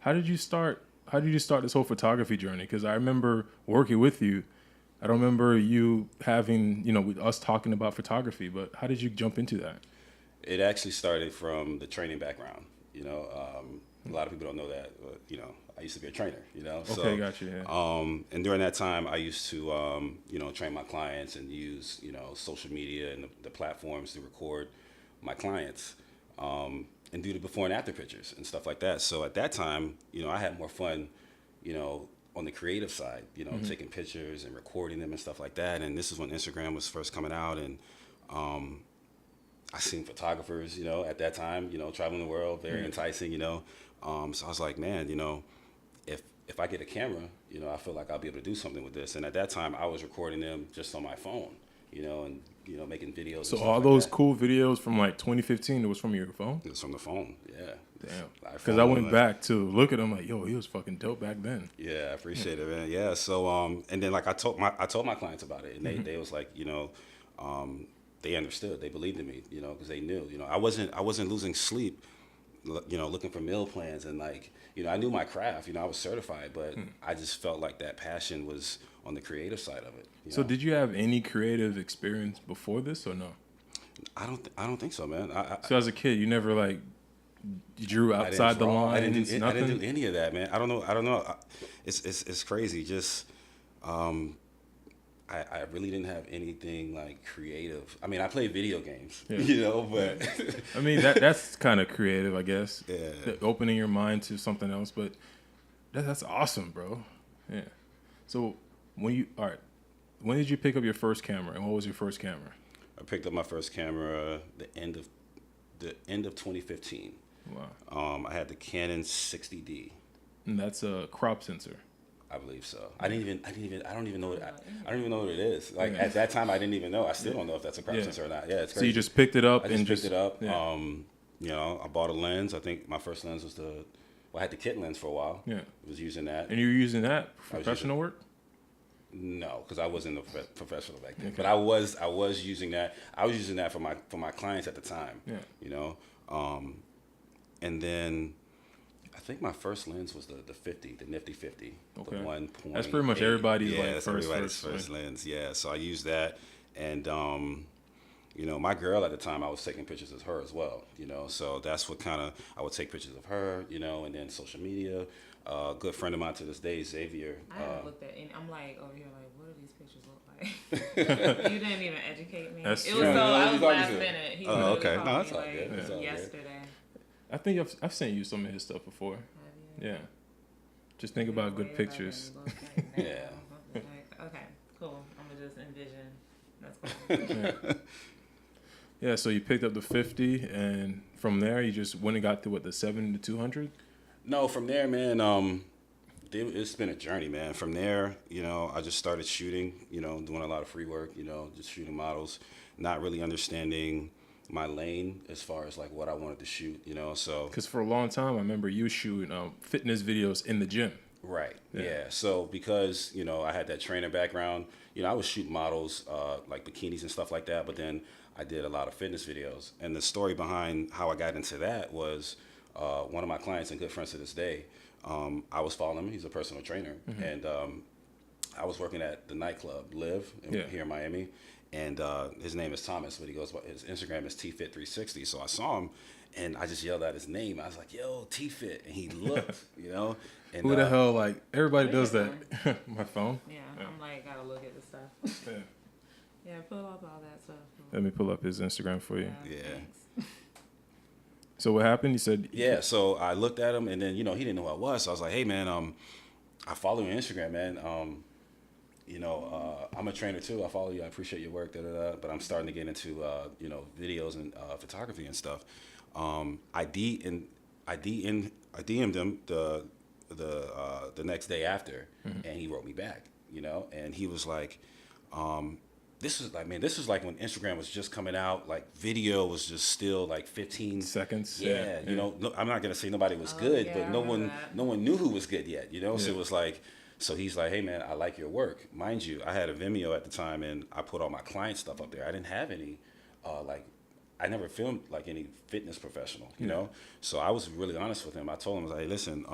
How did you start? How did you start this whole photography journey? Because I remember working with you. I don't remember you having, with us talking about photography, but how did you jump into that? It actually started from the training background. A lot of people don't know that, but I used to be a trainer. Okay, gotcha. Yeah. And during that time, I used to train my clients and use social media and the platforms to record my clients and do the before and after pictures and stuff like that. So at that time, I had more fun, on the creative side, taking pictures and recording them and stuff like that. And this is when Instagram was first coming out, and I seen photographers, at that time, traveling the world, very enticing, So I was like, man, if I get a camera, I feel like I'll be able to do something with this. And at that time, I was recording them just on my phone, and making videos. So and all like those that. cool videos from like 2015, it was from your phone? It was from the phone, yeah. Damn. Because I went back to look at him like, yo, he was fucking dope back then. Yeah, I appreciate it, man. Yeah. So and then like I told my clients about it, and they was like, they understood, they believed in me, because they knew, I wasn't losing sleep, looking for meal plans, and like, I knew my craft, I was certified, but I just felt like that passion was on the creative side of it. So did you have any creative experience before this or no? I don't think so, man. So as a kid, you never like drew outside the lines? I didn't do any of that, man. I don't know. It's crazy. Just I really didn't have anything like creative. I mean, I played video games, but I mean that's kind of creative, I guess. Yeah. Opening your mind to something else, but that's awesome, bro. Yeah. So when did you pick up your first camera, and what was your first camera? I picked up my first camera the end of 2015. Wow. I had the Canon 60D. And that's a crop sensor. I believe so. I don't even know what it is. Like at that time, I didn't even know. I still don't know if that's a crop sensor or not. Yeah, it's crazy. So you just picked it up picked it up. Yeah. I bought a lens. I think my first lens was I had the kit lens for a while. Yeah. I was using that. And you were using that for professional work? No, because I wasn't a professional back then. Okay. But I was using that. I was using that for my clients at the time. Yeah. And then I think my first lens was the 50, the Nifty 50. Okay. The 1.8. That's pretty much everybody's that's everybody's first lens. Yeah. So I used that, and my girl at the time, I was taking pictures of her as well. So that's what I would take pictures of her. And then social media. A good friend of mine to this day, Xavier. I haven't looked at, and I'm like over here, like, what do these pictures look like? You didn't even educate me. That's it true. was so I was last good. minute. He okay. called No, that's me all like good. That's all yesterday. I think I've sent you some of his stuff before. Have you? Yeah. Just think about good pictures. Yeah. Okay, cool. I'm gonna just envision. That's cool. Yeah, so you picked up the 50, and from there you just went and got to the 70 to 200? No, from there, man, it's been a journey, man. From there, I just started shooting, doing a lot of free work, just shooting models, not really understanding my lane as far as like what I wanted to shoot, so. Because for a long time, I remember you shooting fitness videos in the gym. Right. Yeah. So because, I had that trainer background, I was shooting models, like bikinis and stuff like that, but then I did a lot of fitness videos. And the story behind how I got into that was one of my clients and good friends to this day. I was following him. He's a personal trainer. Mm-hmm. And I was working at the nightclub Live here in Miami. And his name is Thomas, but his Instagram is TFit360. So I saw him, and I just yelled out his name. I was like, "Yo, TFit," and he looked, And, who the hell? Like everybody does that. My phone. Yeah, I'm like gotta look at the stuff. Yeah, pull up all that stuff. Let me pull up his Instagram for you. Yeah. So what happened? You said. Yeah. So I looked at him, and then he didn't know who I was. So I was like, "Hey, man, I follow you on Instagram, man. I'm a trainer too. I follow you. I appreciate your work, but I'm starting to get into, videos and photography and stuff. I DM'd him the next day after, mm-hmm. and he wrote me back, and he was like, this is like when Instagram was just coming out, like video was just still like 15 seconds. Yeah. I'm not going to say nobody was good, but no one knew who was good yet, So it was like, so he's like, hey, man, I like your work. Mind you, I had a Vimeo at the time, and I put all my client stuff up there. I didn't have any, I never filmed like any fitness professional, you know? So I was really honest with him. I told him, I was like, hey, listen,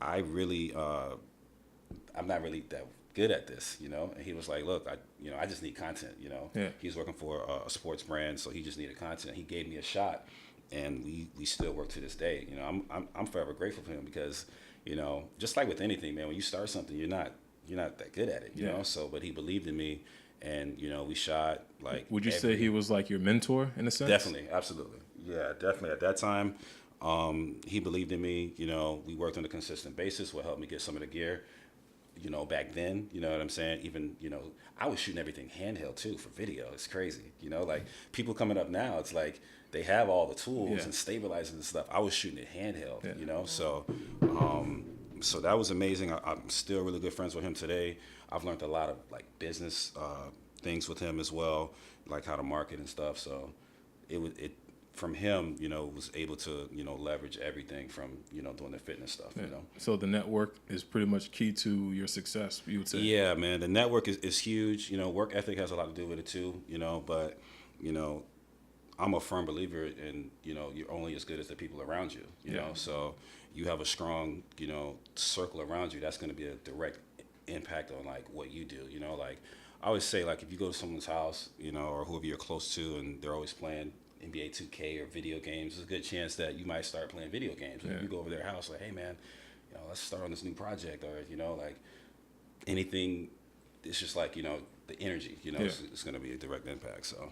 I really, I'm not really that good at this, you know? And he was like, look, I just need content, you know? Yeah. He's working for a sports brand, so he just needed content. He gave me a shot, and we still work to this day. You know, I'm forever grateful for him because, you know, just like with anything, man, when you start something, you're not that good at it, you know? So, but he believed in me, and, you know, we shot like. Would you say he was like your mentor in a sense? Definitely, absolutely. Yeah, definitely. At that time, he believed in me. You know, we worked on a consistent basis. What helped me get some of the gear. You know, back then, you know what I'm saying? Even, you know, I was shooting everything handheld too for video. It's crazy. You know, like people coming up now, it's like they have all the tools and stabilizers and stuff. I was shooting it handheld, you know? So, so that was amazing. I'm still really good friends with him today. I've learned a lot of like business things with him as well, like how to market and stuff. So it from him, you know, was able to, you know, leverage everything from, you know, doing the fitness stuff, you know. So the network is pretty much key to your success, you would say? Yeah, man. The network is huge. You know, work ethic has a lot to do with it too, you know, but, you know, I'm a firm believer in, you know, you're only as good as the people around you, you know. So you have a strong, you know, circle around you, that's going to be a direct impact on like what you do, you know. Like I always say, like if you go to someone's house, you know, or whoever you're close to and they're always playing NBA 2K or video games, there's a good chance that you might start playing video games. If you go over their house, like, hey man, you know, let's start on this new project, or you know, like anything. It's just like, you know, the energy, you know, it's going to be a direct impact. So